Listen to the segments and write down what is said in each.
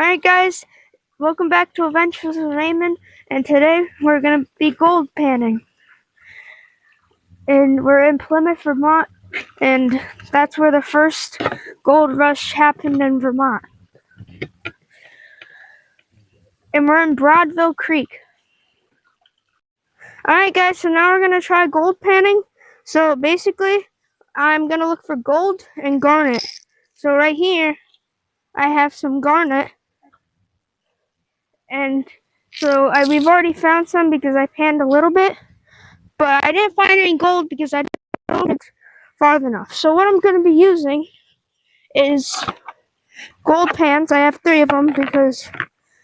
Alright guys, welcome back to Adventures with Raymond, and today we're going to be gold panning. And we're in Plymouth, Vermont, and that's where the first gold rush happened in Vermont. And we're in Broadville Creek. Alright guys, so now we're going to try gold panning. So basically, I'm going to look for gold and garnet. So right here, I have some garnet. And so we've already found some because I panned a little bit. But I didn't find any gold because I didn't get far enough. So what I'm going to be using is gold pans. I have 3 of them because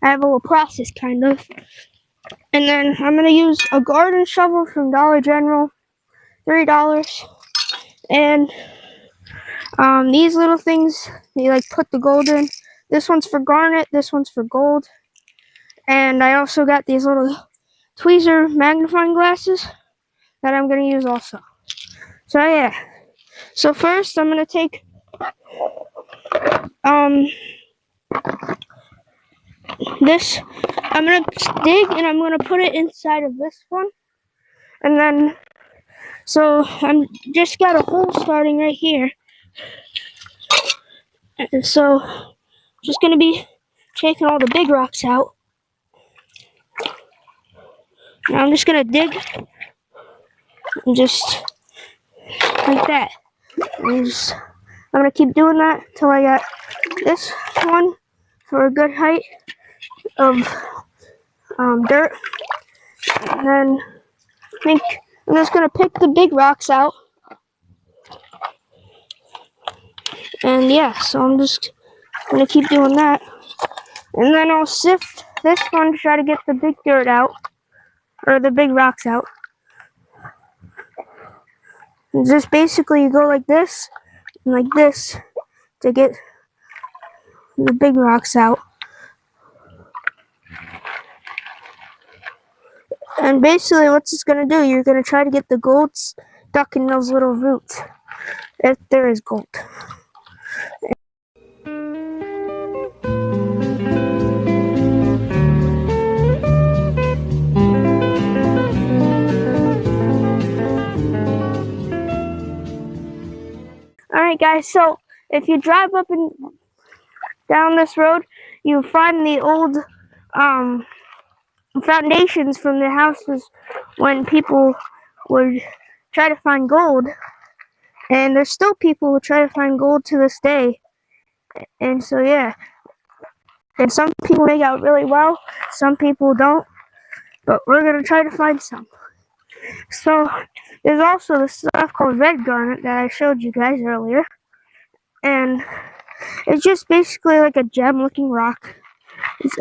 I have a little process kind of. And then I'm going to use a garden shovel from Dollar General, $3. And these little things, you like put the gold in. This one's for garnet, this one's for gold. And I also got these little tweezer magnifying glasses that I'm going to use also. So yeah. So first I'm going to take this, I'm going to dig and I'm going to put it inside of this one. And then, so I'm just got a hole starting right here. And so, just going to be taking all the big rocks out. Now I'm just going to dig and just like that. And I'm going to keep doing that until I got this one for a good height of dirt. And then I think I'm just going to pick the big rocks out. And yeah, so I'm just going to keep doing that. And then I'll sift this one to try to get the big dirt out. Or the big rocks out. And just basically you go like this and like this to get the big rocks out. And basically what it's going to do, you're going to try to get the gold stuck in those little roots. If there is gold. Alright guys, so if you drive up and down this road, you find the old foundations from the houses when people would try to find gold. And there's still people who try to find gold to this day. And so yeah. And some people make out really well, some people don't. But we're going to try to find some. So there's also this stuff called red garnet that I showed you guys earlier. And it's just basically like a gem looking rock. It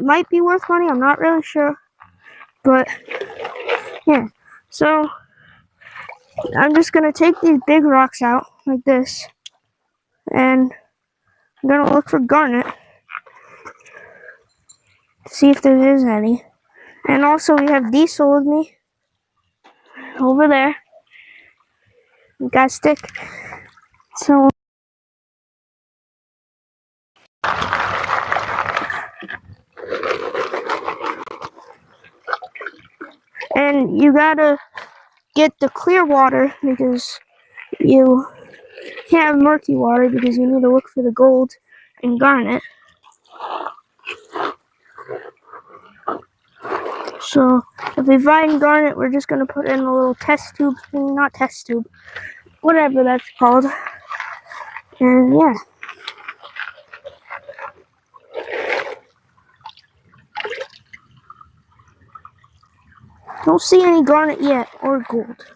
might be worth money, I'm not really sure. But yeah, so I'm just going to take these big rocks out like this. And I'm going to look for garnet. See if there is any. And also we have diesel with me. Over there. We got a stick. So and you gotta get the clear water because you can't have murky water because you need to look for the gold and garnet. So if we find garnet, we're just gonna put in a little test tube thing, not test tube, whatever that's called. And yeah. Don't see any garnet yet, or gold.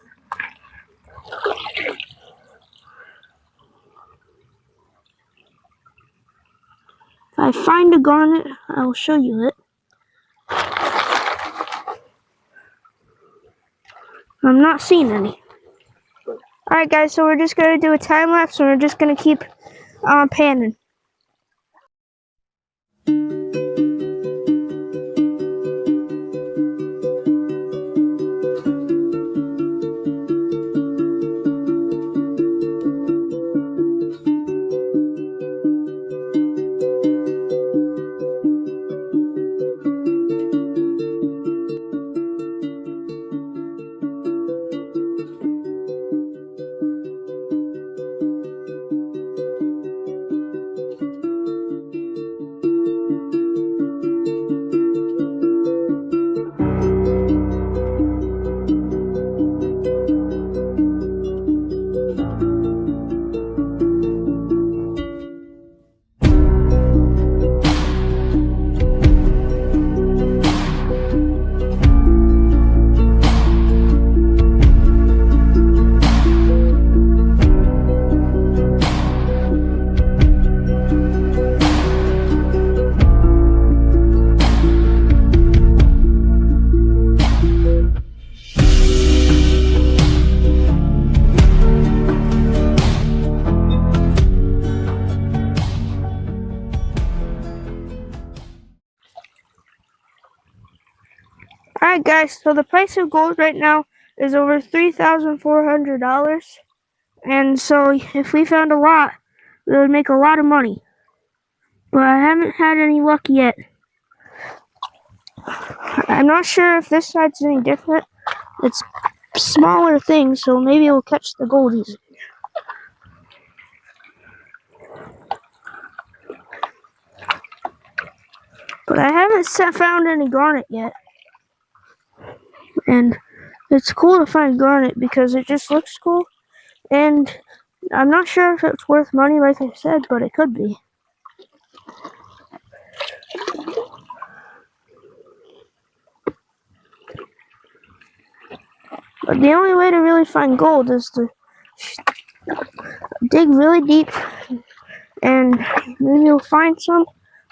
If I find a garnet, I will show you it. I'm not seeing any. Alright guys, so we're just going to do a time lapse and we're just going to keep panning. Alright guys, so the price of gold right now is over $3,400. And so if we found a lot, we would make a lot of money. But I haven't had any luck yet. I'm not sure if this side's any different. It's smaller things, so maybe we'll catch the gold easy. But I haven't found any garnet yet. And it's cool to find garnet because it just looks cool. And I'm not sure if it's worth money, like I said, but it could be. But the only way to really find gold is to dig really deep, and maybe you'll find some.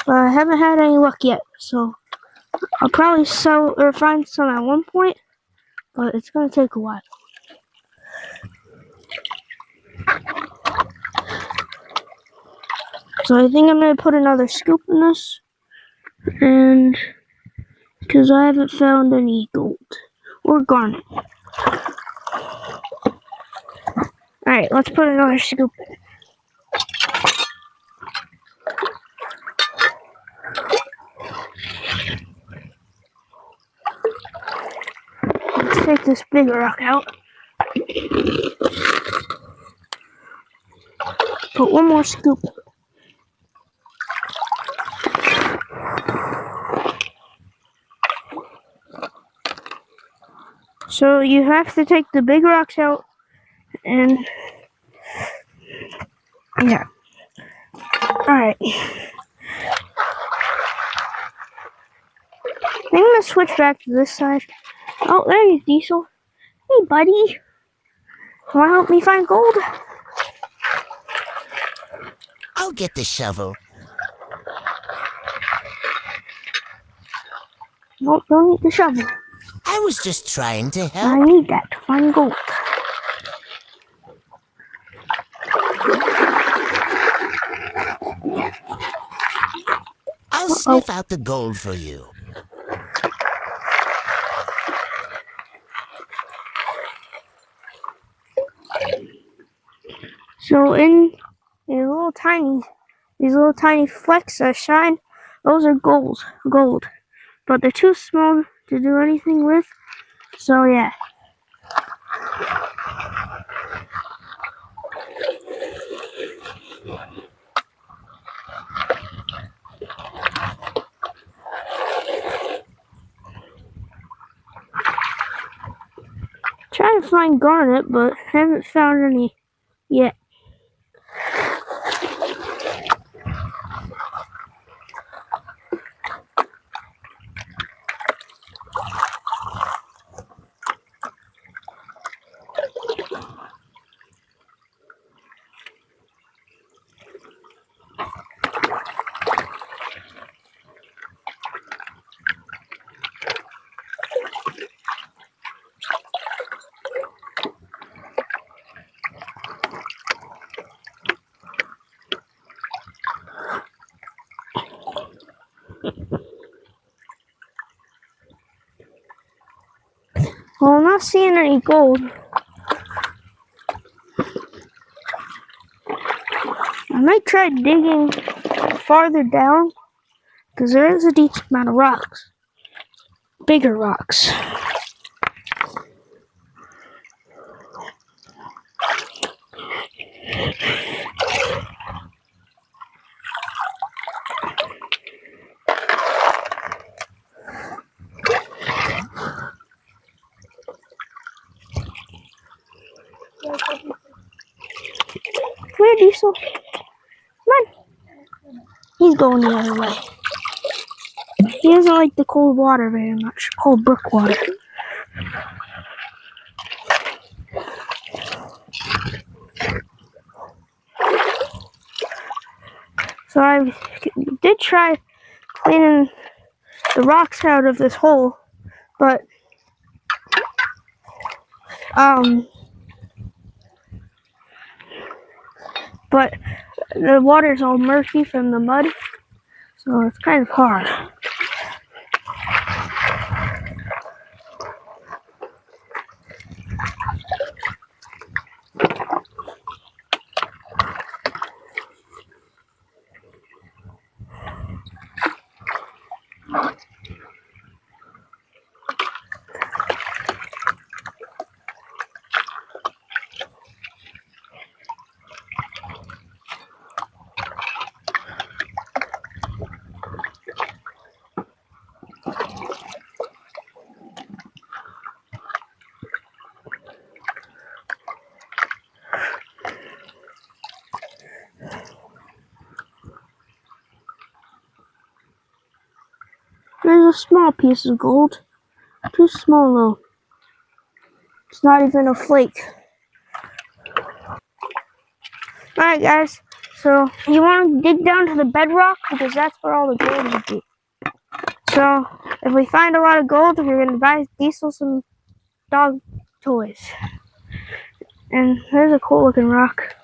But I haven't had any luck yet, so I'll probably sell or find some at one point, but it's gonna take a while. So I think I'm gonna put another scoop in this, and because I haven't found any gold or garnet. Alright, let's put another scoop in. Let's take this big rock out. Put one more scoop. So you have to take the big rocks out, and yeah. Alright. I think I'm gonna switch back to this side. Oh, there you Diesel. Hey buddy. Wanna help me find gold? I'll get the shovel. Nope, don't need the shovel. I was just trying to I help. need that to find gold. I'll sniff out the gold for you. So in these little tiny flecks that shine, those are gold. But they're too small to do anything with. So yeah. Trying to find garnet, but haven't found any yet. Well, I'm not seeing any gold. I might try digging farther down, because there is a decent amount of rocks. Bigger rocks. Come here, Diesel. Come on. He's going the other way. He doesn't like the cold water very much. Cold brook water. So I did try cleaning the rocks out of this hole, but the water's all murky from the mud, so it's kind of hard. There's a small piece of gold. Too small though. It's not even a flake. Alright guys, so you want to dig down to the bedrock because that's where all the gold would be. So if we find a lot of gold, we're going to buy Diesel some dog toys. And there's a cool looking rock.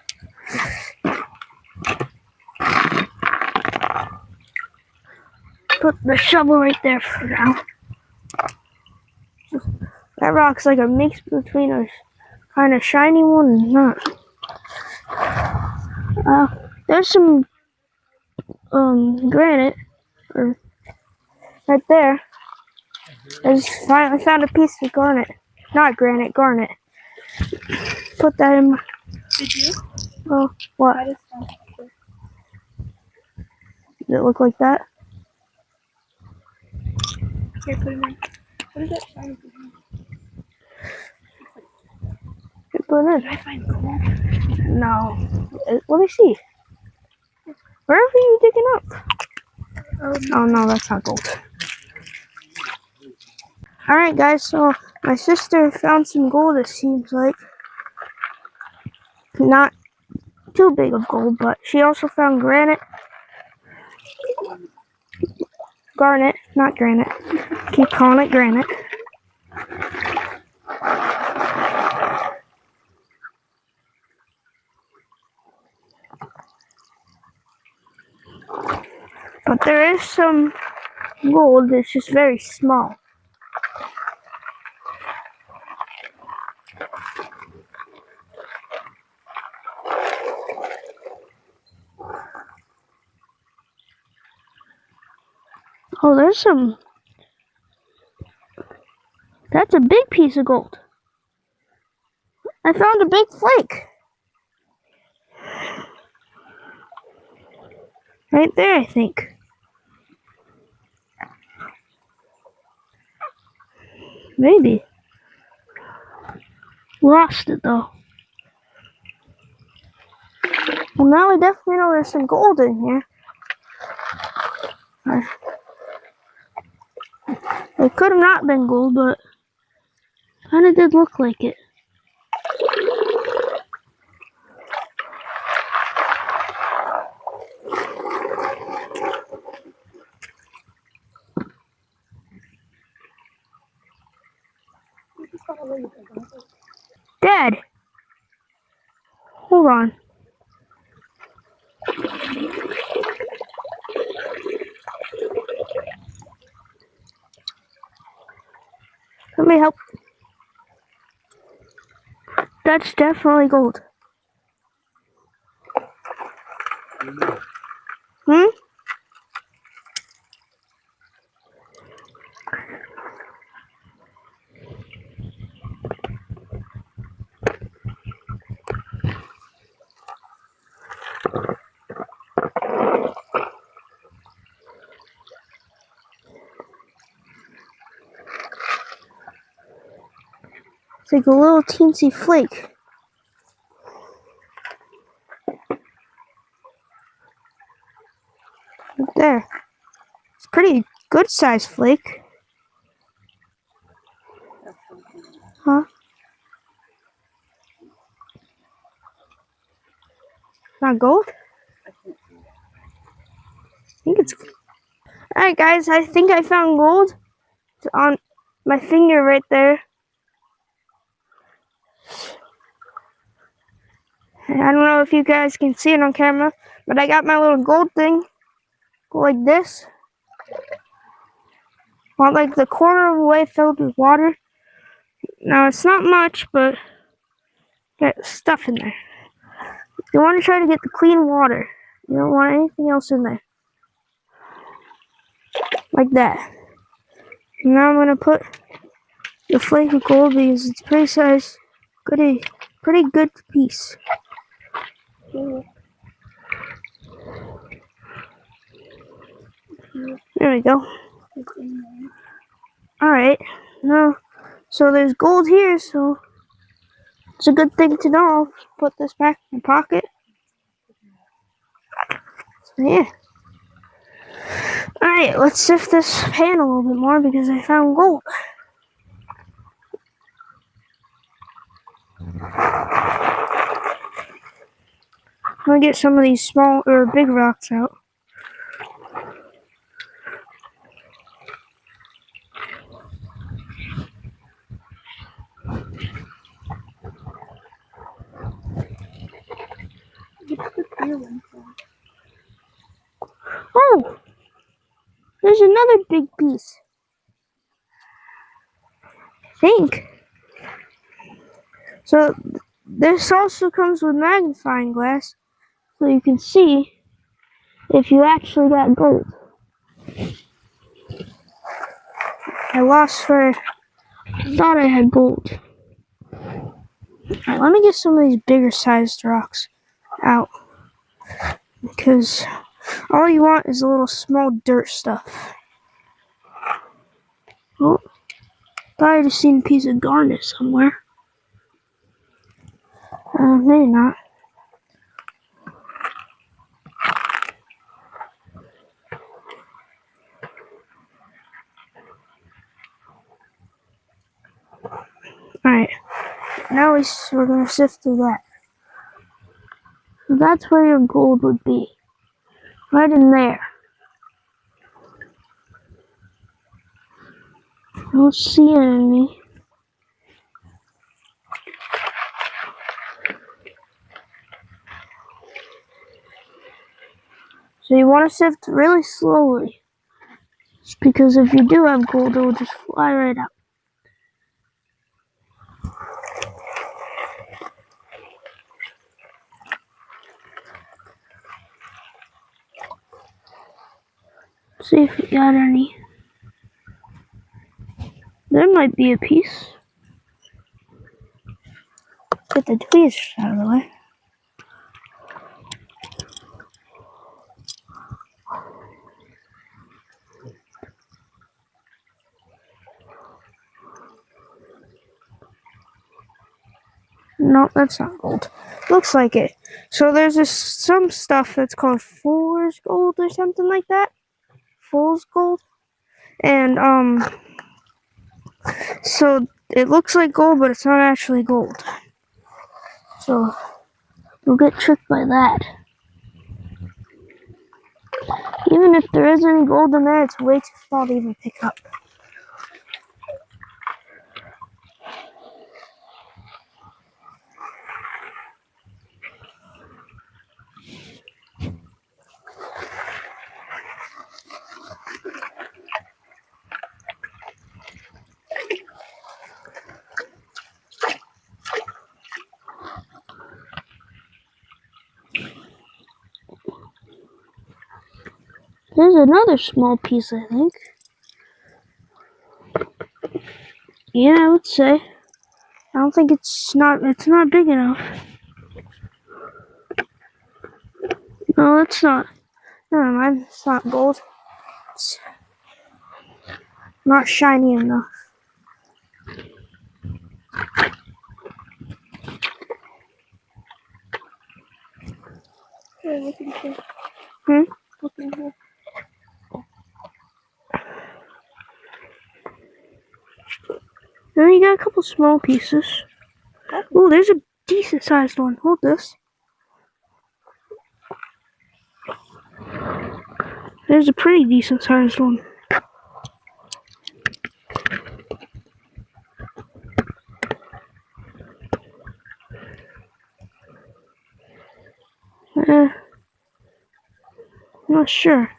Put the shovel right there for now. That rock's like a mix between a kind of shiny one and not. There's some granite right there. I just finally found a piece of garnet. Not granite, garnet. Put that in. Did you? Oh, what? I just found it. Does it look like that? Here, put it in. What is that shiny behind? Put it in. Did I find gold? No. Let me see. Where are you digging up? Oh no, that's not gold. Alright guys, so my sister found some gold, it seems like. Not too big of gold, but she also found granite. Garnet, not granite. Keep calling it granite. But there is some gold, it's just very small. Oh, there's some. That's a big piece of gold. I found a big flake. Right there, I think. Maybe. Lost it though. Well, now we definitely know there's some gold in here. It could have not been gold, but kind of did look like it. Dad! Hold on. Let me help. That's definitely gold. Hmm? It's like a little teensy flake. Right there. It's a pretty good sized flake. Huh? Not gold? I think it's. Alright, guys, I think I found gold. It's on my finger right there. I don't know if you guys can see it on camera, but I got my little gold thing. Go like this. About like the quarter of the way filled with water. Now it's not much, but got stuff in there. You want to try to get the clean water. You don't want anything else in there. Like that. And now I'm gonna put the flake of gold because it's pretty size, pretty good piece. There we go. Alright, now, so there's gold here, so it's a good thing to know. I'll put this back in my pocket. So yeah. Alright, let's sift this pan a little bit more because I found gold. I'm gonna get some of these small or big rocks out. What's the clear one for? Oh! There's another big piece. I think. So this also comes with magnifying glass, so you can see if you actually got gold. Thought I had gold. Alright, let me get some of these bigger sized rocks out. Because all you want is a little small dirt stuff. Oh, thought I just seen a piece of garnet somewhere. Maybe not. Alright, now we're going to sift through that. So that's where your gold would be. Right in there. I don't see it in me. So you want to sift really slowly. Because if you do have gold, it will just fly right out. See if we got any. There might be a piece. Get the tweezers out of the way. No, that's not gold. Looks like it. So there's some stuff that's called fool's gold or something like that. Fool's gold. And so it looks like gold, but it's not actually gold. So you'll get tricked by that. Even if there is any gold in there, it's way too small to even pick up. There's another small piece, I think. Yeah, I would say. I don't think it's not big enough. No, it's not. Never mind, it's not gold. It's not shiny enough. Hey, look in here. Hmm? Look in here. Then you got a couple small pieces. Oh, there's a decent sized one. Hold this. There's a pretty decent sized one. I'm not sure.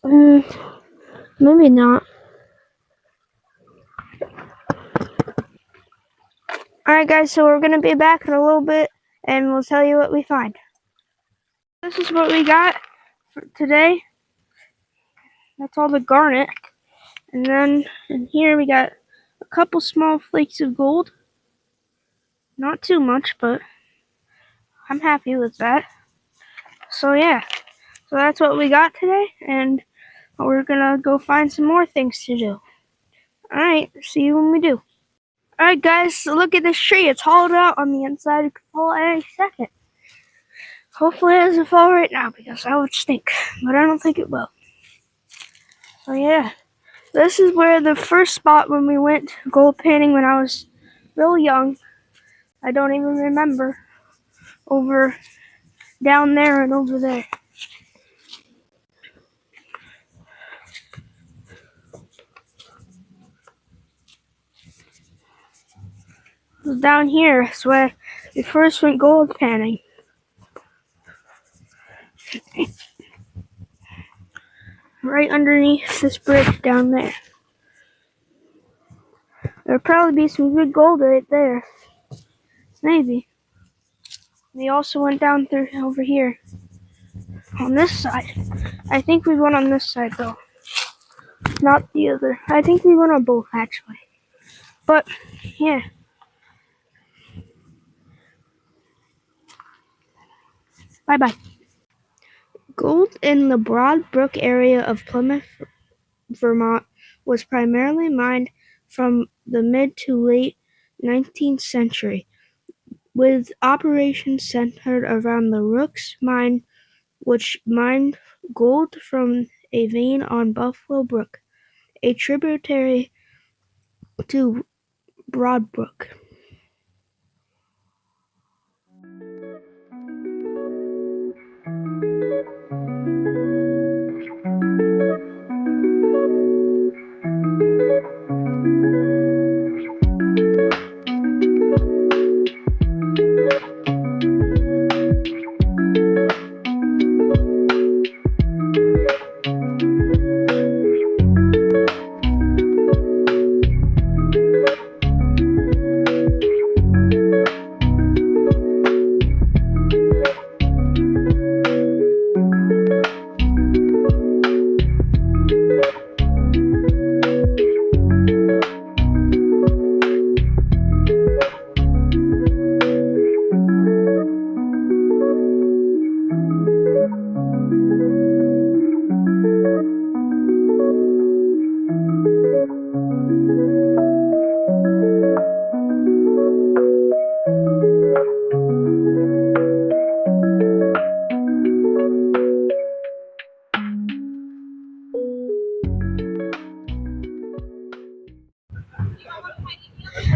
Maybe not. Alright guys, so we're going to be back in a little bit and we'll tell you what we find. This is what we got for today. That's all the garnet. And then in here we got a couple small flakes of gold. Not too much, but I'm happy with that. So yeah, so that's what we got today, and we're gonna go find some more things to do. Alright, see you when we do. Alright guys, so look at this tree. It's hollowed out on the inside. It could fall at any second. Hopefully it doesn't fall right now because that would stink, but I don't think it will. So yeah, this is where the first spot when we went gold panning when I was real young. I don't even remember. Over down there and over there. Down here is where we first went gold panning. Right underneath this bridge down there. There'll probably be some good gold right there. Maybe. We also went down through over here. On this side. I think we went on this side though. Not the other. I think we went on both actually. But, yeah. Bye-bye. Gold in the Broad Brook area of Plymouth, Vermont was primarily mined from the mid to late 19th century, with operations centered around the Rooks Mine, which mined gold from a vein on Buffalo Brook, a tributary to Broad Brook.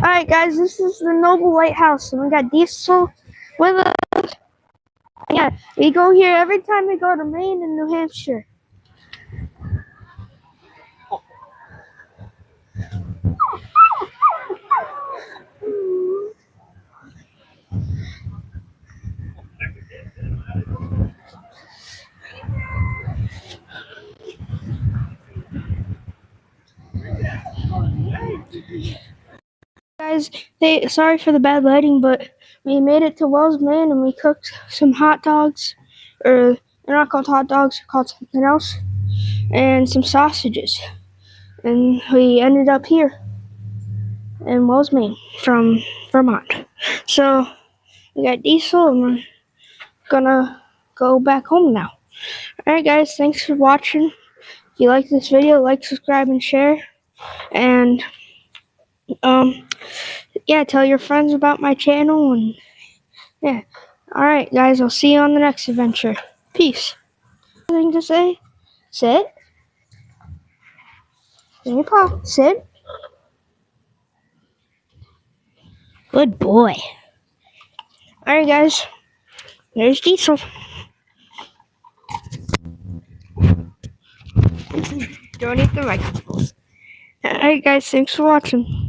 Alright guys, this is the Noble Lighthouse and we got Diesel with us. Yeah, we go here every time we go to Maine and New Hampshire. Guys, sorry for the bad lighting, but we made it to Wells, Maine, and we cooked some hot dogs, or they're not called hot dogs, they're called something else, and some sausages. And we ended up here in Wells, Maine, from Vermont. So we got Diesel, and we're gonna go back home now. Alright guys, thanks for watching. If you like this video, like, subscribe, and share. And yeah, tell your friends about my channel, and yeah. Alright guys, I'll see you on the next adventure. Peace. Anything to say? Sit. Hey, Paul. Sit. Good boy. Alright guys, there's Diesel. Don't eat the microphone. Alright guys, thanks for watching.